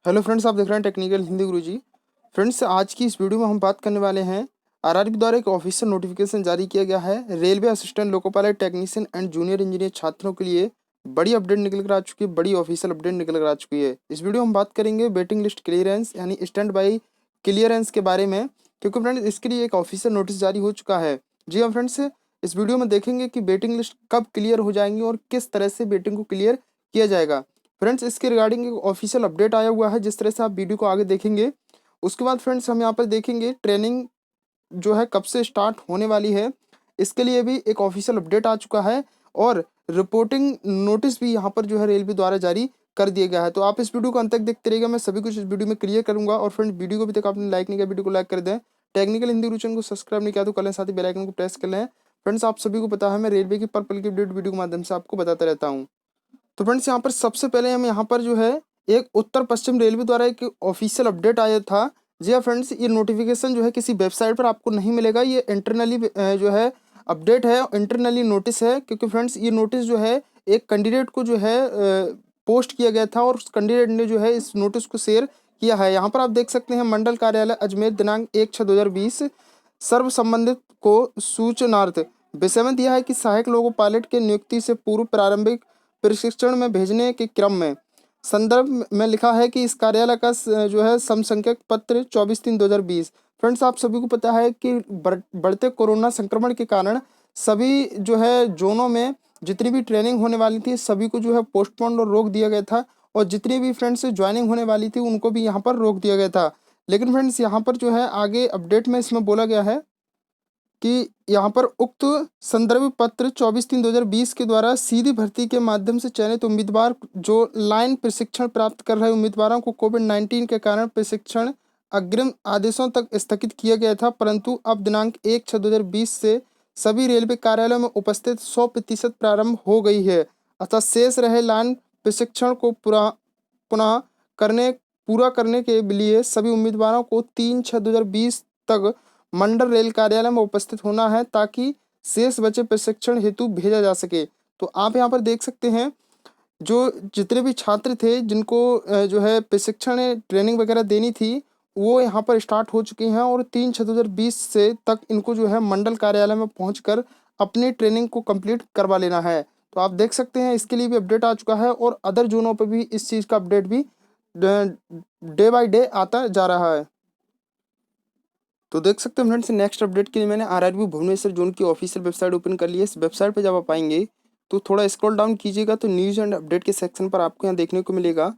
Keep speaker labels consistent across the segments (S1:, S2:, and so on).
S1: Hello friends, आप देख रहे हैं टेक्निकल हिंदी गुरुजी। फ्रेंड्स, आज की इस वीडियो में हम बात करने वाले हैं। आरआरबी द्वारा एक ऑफिशियल नोटिफिकेशन जारी किया गया है। Railway assistant, loco pilot, technician and junior engineer छात्रों के लिए बड़ी अपडेट निकल कर आ चुकी है। बड़ी ऑफिशियल अपडेट निकल कर आ चुकी है। इस वीडियो में हम बात करेंगे वेटिंग लिस्ट क्लियरेंस यानी स्टैंड बाई क्लियरेंस के बारे में, क्योंकि फ्रेंड्स इसके लिए एक ऑफिशियल नोटिस जारी हो चुका है। जी हाँ फ्रेंड्स, इस वीडियो में देखेंगे कि वेटिंग लिस्ट कब क्लियर हो जाएंगी और किस तरह से वेटिंग को क्लियर किया जाएगा। फ्रेंड्स, इसके रिगार्डिंग एक ऑफिशियल अपडेट आया हुआ है। जिस तरह से आप वीडियो को आगे देखेंगे, उसके बाद फ्रेंड्स हम यहाँ पर देखेंगे ट्रेनिंग जो है कब से स्टार्ट होने वाली है। इसके लिए भी एक ऑफिशियल अपडेट आ चुका है और रिपोर्टिंग नोटिस भी यहाँ पर जो है रेलवे द्वारा जारी कर दिया गया है। तो आप इस वीडियो को अंत तक देखते रहिएगा, मैं सभी कुछ इस वीडियो में क्लियर करूंगा। और फ्रेंड्स, वीडियो को अभी तक आपने लाइक नहीं किया, वीडियो को लाइक कर दें। टेक्निकल हिंदी चैनल को सब्सक्राइब नहीं किया तो कर लें, साथ ही बेल आइकन को प्रेस कर लें। फ्रेंड्स, आप सभी को पता है मैं रेलवे की पर पल की अपडेट वीडियो के माध्यम से आपको बताता रहता हूँ। तो फ्रेंड्स, यहाँ पर सबसे पहले हम यहाँ पर जो है एक उत्तर पश्चिम रेलवे द्वारा एक ऑफिशियल अपडेट आया था। जी हाँ फ्रेंड्स, ये नोटिफिकेशन जो है किसी वेबसाइट पर आपको नहीं मिलेगा। ये इंटरनली जो है अपडेट है, इंटरनली नोटिस है। क्योंकि फ्रेंड्स ये नोटिस जो है एक कैंडिडेट को जो है पोस्ट किया गया था और उस कैंडिडेट ने जो है इस नोटिस को शेयर किया है। यहाँ पर आप देख सकते हैं मंडल कार्यालय अजमेर दिनांक 1/6/2020 सर्व संबंधित को सूचनार्थ विषय में दिया है कि सहायक लोको पायलट के नियुक्ति से पूर्व प्रारंभिक प्रशिक्षण में भेजने के क्रम में संदर्भ में लिखा है कि इस कार्यालय का जो है समसंख्यक पत्र 24/3/2020। फ्रेंड्स, आप सभी को पता है कि बढ़ते कोरोना संक्रमण के कारण सभी जो है जोनों में जितनी भी ट्रेनिंग होने वाली थी सभी को जो है पोस्टपोन और रोक दिया गया था। और जितनी भी फ्रेंड्स ज्वाइनिंग होने वाली थी उनको भी यहाँ पर रोक दिया गया था। लेकिन फ्रेंड्स, यहाँ पर जो है आगे अपडेट में इसमें बोला गया है कि यहाँ पर उक्त संदर्भ पत्र 24/3/2020 के द्वारा सीधी भर्ती के माध्यम से चयनित उम्मीदवार जो लाइन प्रशिक्षण प्राप्त कर रहे उम्मीदवारों को कोविड-19 के कारण प्रशिक्षण अग्रिम आदेशों तक स्थगित किया गया था, परंतु अब दिनांक 1/6/2020 से सभी रेलवे कार्यालयों में उपस्थित 100% प्रारंभ हो गई है। अतः शेष रहे लाइन प्रशिक्षण को पुनः पूरा करने के लिए सभी उम्मीदवारों को 3/6/2020 तक मंडल रेल कार्यालय में उपस्थित होना है ताकि शेष बचे प्रशिक्षण हेतु भेजा जा सके। तो आप यहाँ पर देख सकते हैं जो जितने भी छात्र थे जिनको जो है प्रशिक्षण ट्रेनिंग वगैरह देनी थी वो यहाँ पर स्टार्ट हो चुकी हैं और 3/6/2020 से तक इनको जो है मंडल कार्यालय में पहुंचकर अपनी ट्रेनिंग को कंप्लीट करवा लेना है। तो आप देख सकते हैं इसके लिए भी अपडेट आ चुका है और अदर जोनों पर भी इस चीज़ का अपडेट भी डे बाय डे आता जा रहा है। तो देख सकते हैं फ्रेंड्स, नेक्स्ट अपडेट के लिए मैंने आरआरबी भुवनेश्वर जोन की ऑफिशियल वेबसाइट ओपन कर ली है। इस वेबसाइट पर जब आप आएंगे तो थोड़ा स्क्रॉल डाउन कीजिएगा तो न्यूज़ एंड अपडेट के सेक्शन पर आपको यहाँ देखने को मिलेगा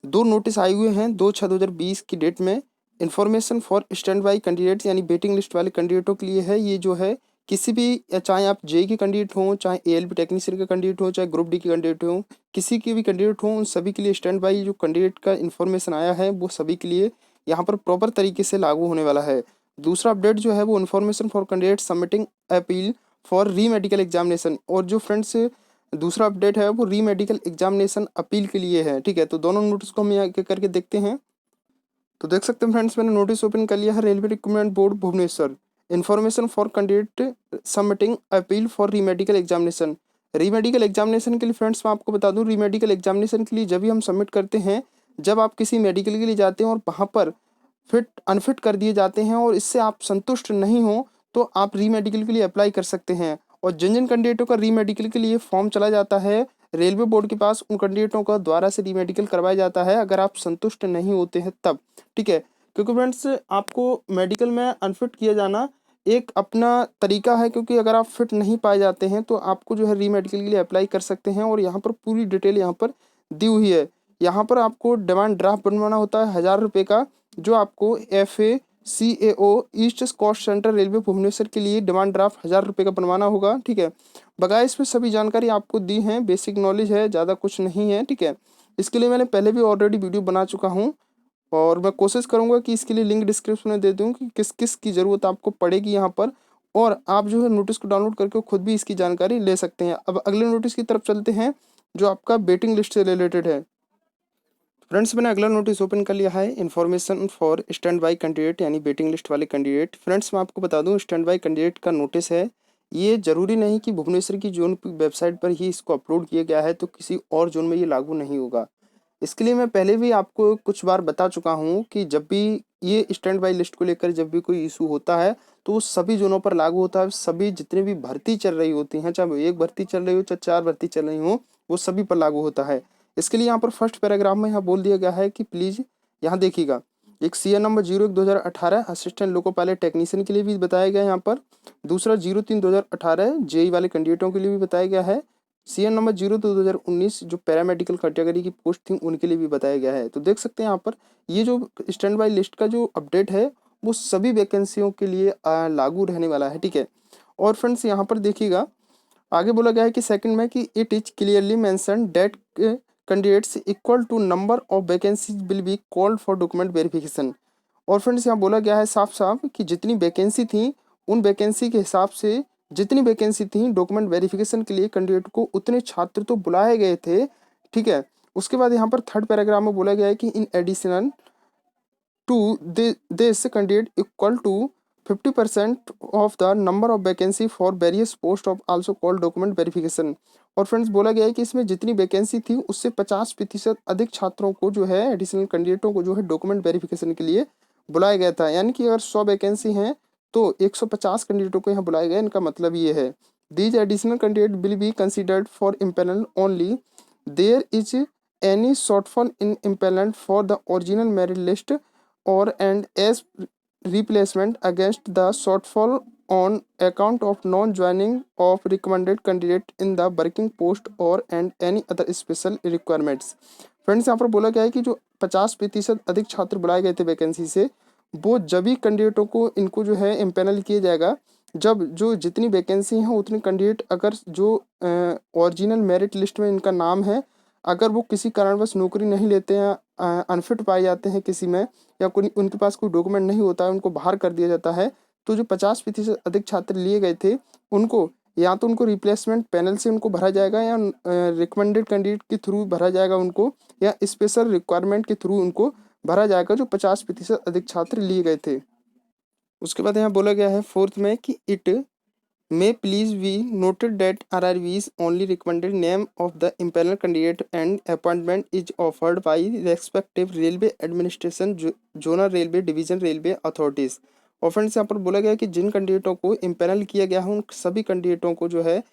S1: दो नोटिस आए हुए हैं 2/6/2020 की डेट में। Information for stand by candidates यानी वेटिंग लिस्ट वाले कैंडिडेटों के लिए है। ये जो है किसी भी चाहे आप जेई के कैंडिडेट हों, चाहे एएलबी टेक्नीशियन के कैंडिडेट हों, चाहे ग्रुप डी के कैंडिडेट हों, किसी के भी कैंडिडेट हों, उन सभी के लिए स्टैंड बाई जो कैंडिडेट का इन्फॉर्मेशन आया है वो सभी के लिए यहाँ पर प्रॉपर तरीके से लागू होने वाला है। दूसरा अपडेट जो है वो information for candidate submitting appeal for re medical examination. और जो फ्रेंड्स दूसरा अपडेट है वो री मेडिकल एग्जामिनेशन अपील के लिए है। ठीक है, तो दोनों नोटिस को हम यहाँ करके देखते हैं। तो देख सकते हैं फ्रेंड्स, मैंने नोटिस ओपन कर लिया है। Railway recruitment board Bhubaneswar, information for candidate submitting appeal for re medical examination. Re medical examination के लिए फ्रेंड्स मैं आपको बता दूं, री मेडिकल एग्जामिनेशन के लिए जब भी हम सबमिट करते हैं, जब आप किसी मेडिकल के लिए जाते हैं और वहाँ पर फिट अनफिट कर दिए जाते हैं और इससे आप संतुष्ट नहीं हो तो आप री मेडिकल के लिए अप्लाई कर सकते हैं। और जिन जिन कैंडिडेटों का री मेडिकल के लिए फॉर्म चला जाता है रेलवे बोर्ड के पास, उन कैंडिडेटों का द्वारा से री मेडिकल करवाया जाता है अगर आप संतुष्ट नहीं होते हैं तब। ठीक है, क्योंकि फ्रेंड्स आपको मेडिकल में अनफिट किया जाना एक अपना तरीका है, क्योंकि अगर आप फिट नहीं पाए जाते हैं तो आपको जो है री मेडिकल के लिए अप्लाई कर सकते हैं। और यहाँ पर पूरी डिटेल यहाँ पर दी हुई है। यहाँ पर आपको डिमांड ड्राफ्ट बनवाना होता है 1000 रुपये का, जो आपको FACAO east coast central railway Bhubaneswar के लिए डिमांड ड्राफ्ट 1000 रुपये का बनवाना होगा। ठीक है, बगैर इसमें सभी जानकारी आपको दी हैं, बेसिक नॉलेज है, ज़्यादा कुछ नहीं है। ठीक है, इसके लिए मैंने पहले भी ऑलरेडी वीडियो बना चुका हूँ और मैं कोशिश करूँगा कि इसके लिए लिंक डिस्क्रिप्शन में दे दूँ कि किस किस की ज़रूरत आपको पड़ेगी यहाँ पर। और आप जो है नोटिस को डाउनलोड करके खुद भी इसकी जानकारी ले सकते हैं। अब अगले नोटिस की तरफ चलते हैं जो आपका वेटिंग लिस्ट से रिलेटेड है। फ्रेंड्स, मैंने अगला नोटिस ओपन कर लिया है, information for stand by candidate यानी वेटिंग लिस्ट वाले कैंडिडेट। फ्रेंड्स, मैं आपको बता दूं स्टैंड बाई कैंडिडेट का नोटिस है। ये जरूरी नहीं कि भुवनेश्वर की जोन वेबसाइट पर ही इसको अपलोड किया गया है तो किसी और जोन में ये लागू नहीं होगा। इसके लिए मैं पहले भी आपको कुछ बार बता चुका हूँ कि जब भी ये स्टैंड बाई लिस्ट को लेकर जब भी कोई इशू होता है तो वो सभी जोनों पर लागू होता है। सभी जितने भी भर्ती चल रही होती हैं, चाहे वो एक भर्ती चल रही हो चाहे 4 भर्ती चल रही हो, वो सभी पर लागू होता है। इसके लिए यहाँ पर फर्स्ट पैराग्राफ में यहाँ बोल दिया गया है कि प्लीज यहाँ देखिएगा, एक CN number 01/2018 assistant loco pilot technician के लिए भी बताया गया है यहाँ पर। दूसरा 03/2018 जेई वाले कैंडिडेटों के लिए भी बताया गया है। सीएन नंबर 02/2019 जो पैरामेडिकल कैटेगरी की पोस्ट थी उनके लिए भी बताया गया है। तो देख सकते हैं यहाँ पर ये जो स्टैंड बाई लिस्ट का जो अपडेट है वो सभी वैकेंसियों के लिए लागू रहने वाला है, ठीक है। और फ्रेंड्स यहाँ पर देखिएगा, आगे बोला गया है कि सेकंड में कि it is clearly mention that candidates equal to number of vacancies will be called for document verification. और फ्रेंड्स यहाँ बोला गया है साफ साफ कि जितनी वैकेंसी थी उन वैकेंसी के हिसाब से जितनी वैकेंसी थी डॉक्यूमेंट वेरिफिकेशन के लिए कैंडिडेट को उतने छात्र तो बुलाए गए थे, ठीक है। उसके बाद यहाँ पर थर्ड पैराग्राफ में बोला गया है कि in additional to this candidate equal to 50% of the number of vacancy for various post of also called document verification। और फ्रेंड्स बोला गया है कि इसमें जितनी वैकेंसी थी उससे 50% अधिक छात्रों को जो है एडिशनल कैंडिडेटों को जो है डॉक्यूमेंट वेरिफिकेशन के लिए बुलाया गया था। यानी कि अगर 100 वैकेंसी हैं तो 150 कैंडिडेटों को यहाँ बुलाया गया। इनका मतलब ये है these additional candidate will be considered for empanel only there is any shortfall in empanel for the original merit list or and as replacement against the shortfall on account of non-joining of recommended candidate in the working post or and any other special requirements। Friends यहाँ पर बोला गया है कि जो 50% अधिक छात्र बुलाए गए थे वैकेंसी से, वो जब भी कैंडिडेटों को इनको जो है इम्पेनल किया जाएगा जब जो जितनी वैकेंसी हैं उतने कैंडिडेट अगर जो ओरिजिनल मेरिट लिस्ट में इनका नाम है, अगर वो किसी कारणवश नौकरी नहीं लेते हैं, अनफिट पाए जाते हैं किसी में, या कोई उनके पास कोई डॉक्यूमेंट नहीं होता है, उनको बाहर कर दिया जाता है, तो जो 50% अधिक छात्र लिए गए थे उनको या तो उनको रिप्लेसमेंट पैनल से उनको भरा जाएगा या रिकमेंडेड कैंडिडेट के थ्रू भरा जाएगा उनको, या स्पेशल रिक्वायरमेंट के थ्रू उनको भरा जाएगा जो 50% अधिक छात्र लिए गए थे। उसके बाद यहाँ बोला गया है फोर्थ में कि it may please be noted that RRB's only recommended name of the impanel candidate and appointment is offered by respective railway administration zonal railway division railway authorities। और फ्रेंड्स यहाँ पर बोला गया है कि जिन कैंडिडेटों को इम्पेनल किया गया है उन सभी कैंडिडेटों को जो है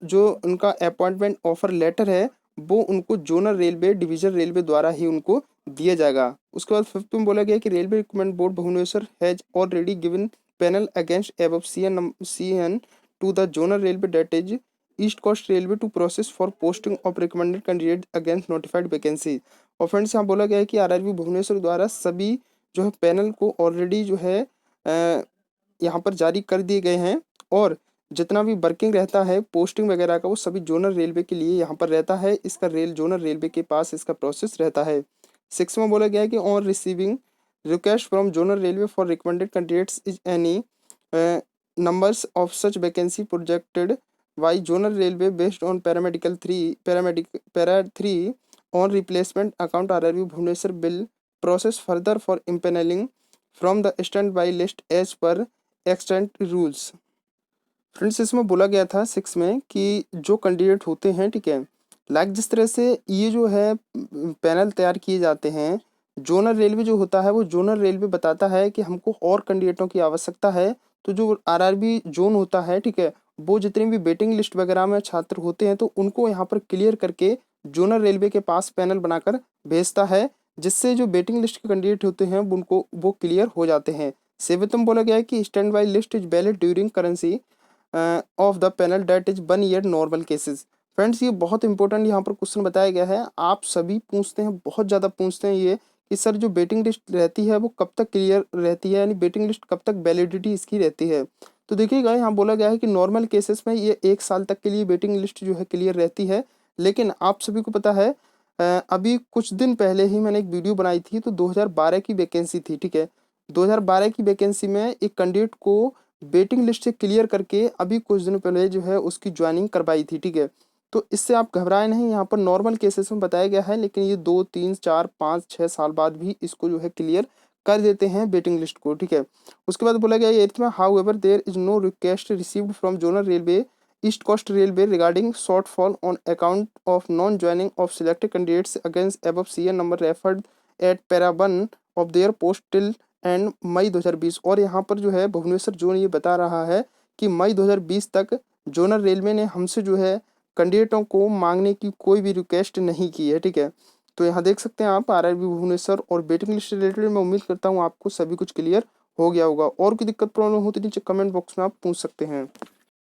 S1: जो उनका अपॉइंटमेंट ऑफर लेटर है वो उनको जोनल रेलवे डिवीजन रेलवे द्वारा ही उनको दिया जाएगा। उसके बाद फिफ्थ में बोला गया कि railway recruitment board Bhubaneswar has already given panel against above CN to the zonal railway that is East Coast Railway to process for posting of recommended candidate against notified vacancy। और फ्रेंड्स यहाँ बोला गया है कि आरआरबी भुवनेश्वर द्वारा सभी जो है पैनल को ऑलरेडी जो है यहाँ पर जारी कर दिए गए हैं, और जितना भी वर्किंग रहता है पोस्टिंग वगैरह का वो सभी जोनल रेलवे के लिए यहाँ पर रहता है। इसका जोनल रेलवे के पास इसका प्रोसेस रहता है। सिक्स में बोला गया है कि on receiving request from zonal railway for recommended candidates is any numbers of such vacancy projected by zonal railway based on para 3 on replacement account RRB Bhubaneswar bill process further for impaneling from the standby list as per extant rules। Friends इसमें बोला गया था 6 में कि जो candidate होते हैं, ठीक है, लाइक जिस तरह से ये जो है पैनल तैयार किए जाते हैं, जोनल रेलवे जो होता है वो जोनल रेलवे बताता है कि हमको और कैंडिडेटों की आवश्यकता है, तो जो आरआरबी जोन होता है, ठीक है, वो जितनी भी वेटिंग लिस्ट वगैरह में छात्र होते हैं तो उनको यहाँ पर क्लियर करके जोनल रेलवे के पास पैनल बनाकर भेजता है, जिससे जो वेटिंग लिस्ट के कैंडिडेट होते हैं उनको वो क्लियर हो जाते हैं। सेवेंथ में बोला गया है कि stand by list is valid during currency of the panel date is 1 year normal cases. Friends ये बहुत इंपॉर्टेंट यहाँ पर क्वेश्चन बताया गया है, आप सभी पूछते हैं, बहुत ज़्यादा पूछते हैं ये कि सर जो वेटिंग लिस्ट रहती है वो कब तक क्लियर रहती है, यानी वेटिंग लिस्ट कब तक वैलिडिटी इसकी रहती है। तो देखिएगा यहाँ बोला गया है कि नॉर्मल केसेस में ये 1 साल तक के लिए वेटिंग लिस्ट जो है क्लियर रहती है, लेकिन आप सभी को पता है अभी कुछ दिन पहले ही मैंने एक वीडियो बनाई थी, तो 2012 की वैकेंसी थी, ठीक है, 2012 की वैकेंसी में एक कैंडिडेट को वेटिंग लिस्ट से क्लियर करके अभी कुछ दिन पहले जो है उसकी ज्वाइनिंग करवाई थी, ठीक है। तो इससे आप घबराए नहीं, यहाँ पर नॉर्मल केसेस में बताया गया है, लेकिन ये 2 3 4 5 6 साल बाद भी इसको जो है क्लियर कर देते हैं वेटिंग लिस्ट को, ठीक है। उसके बाद बोला गया एट्थ में however there is no request received from zonal railway East Coast railway regarding shortfall on account of non joining of selected candidates against above CN number referred at para 1 of their post till end May 2020। और यहाँ पर जो है Bhubaneswar zone ये बता रहा है कि मई 2020 तक जोनल रेलवे ने हमसे जो है कैंडिडेटों को मांगने की कोई भी रिक्वेस्ट नहीं की है, ठीक है। तो यहाँ देख सकते हैं आप आरआरबी भुवनेश्वर और वेटिंग लिस्ट रिलेटेड मैं उम्मीद करता हूँ आपको सभी कुछ क्लियर हो गया होगा। और कोई दिक्कत प्रॉब्लम हो तो नीचे कमेंट बॉक्स में आप पूछ सकते हैं।